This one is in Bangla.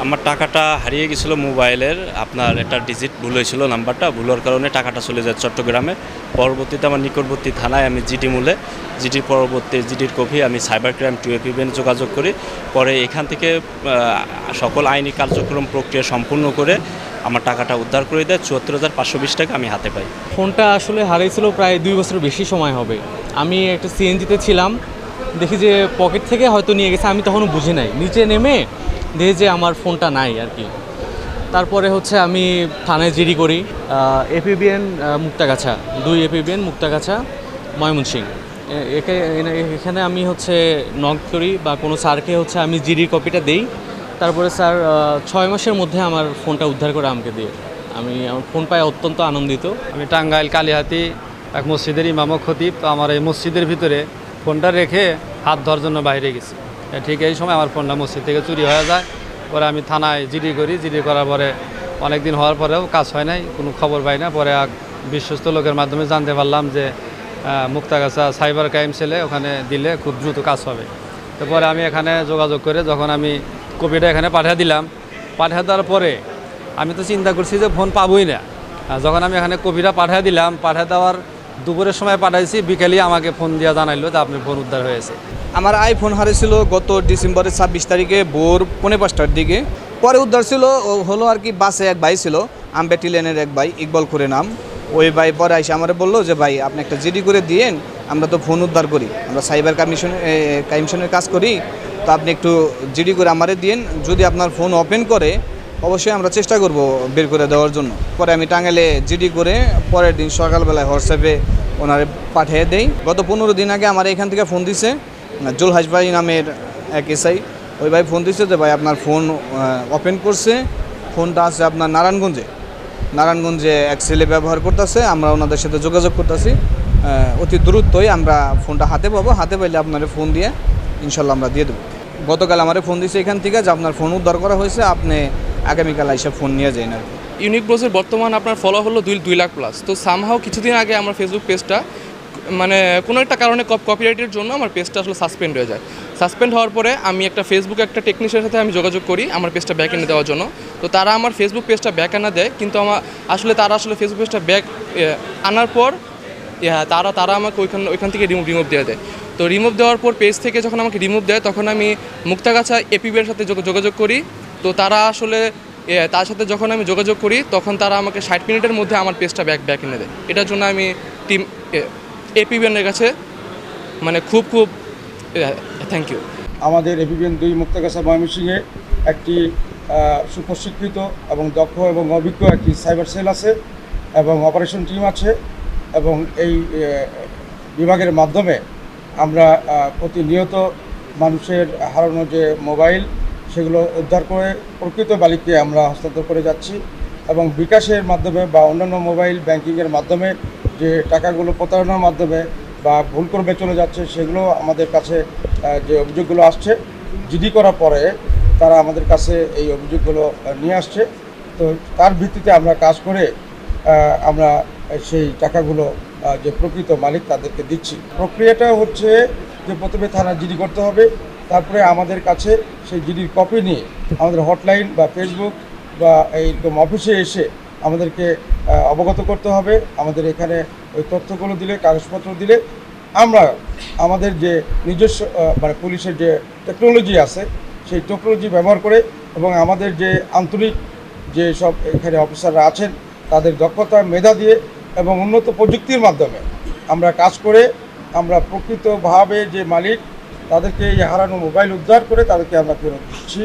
আমার টাকাটা হারিয়ে গেছিলো মোবাইলের, আপনার একটা ডিজিট ভুল হয়েছিল, নাম্বারটা ভুল হওয়ার কারণে টাকাটা চলে যায় চট্টগ্রামে। পরবর্তীতে আমার নিকটবর্তী থানায় আমি জিডি মূলে জিডির কপি আমি সাইবার ক্রাইম 2 এপিবিএন যোগাযোগ করি। পরে এখান থেকে সকল আইনি কার্যক্রম প্রক্রিয়া সম্পূর্ণ করে আমার টাকাটা উদ্ধার করে দেয়। ৭৪,৫২০ টাকা আমি হাতে পাই। ফোনটা আসলে হারিয়েছিল প্রায় 2 বছর বেশি সময় হবে। আমি একটা সিএনজিতে ছিলাম, দেখি যে পকেট থেকে হয়তো নিয়ে গেছে, আমি তখনও বুঝি নাই। নিচে নেমে দেখি যে আমার ফোনটা নাই আর কি। তারপরে আমি থানায় জিডি করি, এপিবিএন মুক্তাগাছা 2 এপিবিএন মুক্তাগাছা ময়মনসিংহ। এখানে আমি নক করি বা কোনো স্যারকে আমি জিডির কপিটা দেই। তারপরে স্যার 6 মাসের মধ্যে আমার ফোনটা উদ্ধার করে আমাকে দিয়ে, আমি আমার ফোন পাই অত্যন্ত আনন্দিত। আমি টাঙ্গাইল কালিহাতি এক মসজিদের ইমাম ও খতিব। তো আমার এই মসজিদের ভিতরে ফোনটা রেখে হাত ধোয়ার জন্য বাইরে গেছি। ঠিক এই সময় আমার ফোনটা মসজিদ থেকে চুরি হয়ে যায়। পরে আমি থানায় জিডি করি। জিডি করার পরে অনেক দিন হওয়ার পরেও কাজ হয় নাই, কোনো খবর পাই না। পরে এক বিশ্বস্ত লোকের মাধ্যমে জানতে পারলাম যে মুক্তাগাছা সাইবার ক্রাইম সেলে ওখানে দিলে খুব দ্রুত কাজ হবে। তো পরে আমি এখানে যোগাযোগ করে যখন আমি কপিটা এখানে পাঠিয়ে দিলাম, পাঠিয়ে দেওয়ার পরে আমি তো চিন্তা করছি যে ফোন পাবোই না। যখন আমি এখানে কপিটা পাঠিয়ে দিলাম, পাঠিয়ে দেওয়ার দুপুরের সময় পাঠাইছি, বিকেলেই আমাকে ফোন দিয়ে জানাইলো যে আপনার ফোন উদ্ধার হয়েছে। আমার আইফোন হারিয়েছিল গত ডিসেম্বরের 26 তারিখে ভোর 4:45টার দিকে। পরে উদ্ধার ছিল হলো আর কি, বাসে এক ভাই ছিল, আমবেটি লেনের এক ভাই, ইকবাল করে নাম। ওই ভাই পরে এসে আমার বললো যে ভাই আপনি একটা জিডি করে দিয়েন, আমরা তো ফোন উদ্ধার করি, আমরা সাইবার কমিশনের কাজ করি, তো আপনি একটু জিডি করে আমারে দিয়েন। যদি আপনার ফোন ওপেন করে অবশ্যই আমরা চেষ্টা করব বের করে দেওয়ার জন্য। পরে আমি টাঙ্গাইলে জিডি করে পরের দিন সকালবেলায় হোয়াটসঅ্যাপে ওনারে পাঠিয়ে দেই। গত 15 দিন আগে আমার এখান থেকে ফোন দিছে জুলহাস ভাই নামের এক এসআই। ওই ভাই ফোন দিচ্ছে যে ভাই আপনার ফোন ওপেন করছে, ফোনটা আছে আপনার নারায়ণগঞ্জে এক ছেলে ব্যবহার করতেছে, আমরা ওনাদের সাথে যোগাযোগ করতেছি, অতি দ্রুতই আমরা ফোনটা হাতে পাবো, হাতে পাইলে আপনার ফোন দিয়ে ইনশাল্লাহ আমরা দিয়ে দেবো। গতকাল আমারে ফোন দিয়েছে এখান থেকে যে আপনার ফোন উদ্ধার করা হয়েছে, আপনি আগামীকাল এসে ফোন নিয়ে যান আর কি। ইউনিক ব্রোসের বর্তমান আপনার ফলো হলো 2 লাখ প্লাস। তো সামহাও কিছুদিন আগে আমার ফেসবুক পেজটা কোনো একটা কারণে কপিরাইটের জন্য আমার পেজটা আসলে সাসপেন্ড হয়ে যায়। সাসপেন্ড হওয়ার পরে আমি একটা টেকনিশিয়ানের সাথে আমি যোগাযোগ করি আমার পেজটা ব্যাক এনে দেওয়ার জন্য। তো তারা আমার ফেসবুক পেজটা ব্যাক আনা দেয়, কিন্তু তারা ফেসবুক পেজটা ব্যাক আনার পর তারা আমাকে ওইখান থেকে রিমুভ দিয়ে দেয়। তো রিমুভ দেওয়ার পর পেজ থেকে যখন আমাকে রিমুভ দেয়, তখন আমি মুক্তাগাছা এপিবির সাথে যোগাযোগ করি। তো তারা তার সাথে যখন আমি যোগাযোগ করি, তখন তারা আমাকে 60 মিনিটের মধ্যে আমার পেজটা ব্যাক এনে দেয়। এটার জন্য আমি টিম এপিবিএনের কাছে খুব থ্যাংক ইউ। আমাদের এপিবিএন 2 মুক্তাগাছা ময়মনসিংহে একটি সুপ্রশিক্ষিত এবং দক্ষ এবং অভিজ্ঞ একটি সাইবার সেল আছে এবং অপারেশন টিম আছে, এবং এই বিভাগের মাধ্যমে আমরা প্রতিনিয়ত মানুষের হারানো যে মোবাইল সেগুলো উদ্ধার করে প্রকৃত মালিককে আমরা হস্তান্তর করে যাচ্ছি। এবং বিকাশের মাধ্যমে বা অন্যান্য মোবাইল ব্যাংকিংয়ের মাধ্যমে যে টাকাগুলো প্রতারণার মাধ্যমে বা ভুলক্রমে চলে যাচ্ছে, সেগুলো আমাদের কাছে যে অভিযোগগুলো আসছে, জিডি করার পরে তারা আমাদের কাছে এই অভিযোগগুলো নিয়ে আসছে। তো তার ভিত্তিতে আমরা কাজ করে আমরা সেই টাকাগুলো যে প্রকৃত মালিক তাদেরকে দিচ্ছি। প্রক্রিয়াটা হচ্ছে যে প্রথমে থানা জিডি করতে হবে, তারপরে আমাদের কাছে সেই জিডির কপি নিয়ে আমাদের হটলাইন বা ফেসবুক বা এইরকম অফিসে এসে আমাদেরকে অবগত করতে হবে। আমাদের এখানে ওই তথ্যগুলো দিলে, কাগজপত্র দিলে আমরা আমাদের যে নিজস্ব পুলিশের যে টেকনোলজি আছে সেই টেকনোলজি ব্যবহার করে এবং আমাদের যে আন্তরিক যে সব এখানে অফিসাররা আছেন তাদের দক্ষতা মেধা দিয়ে এবং উন্নত প্রযুক্তির মাধ্যমে আমরা কাজ করে আমরা প্রকৃতভাবে যে মালিক তাদেরকে এই হারানো মোবাইল উদ্ধার করে তাদেরকে আমরা ফেরত দিচ্ছি।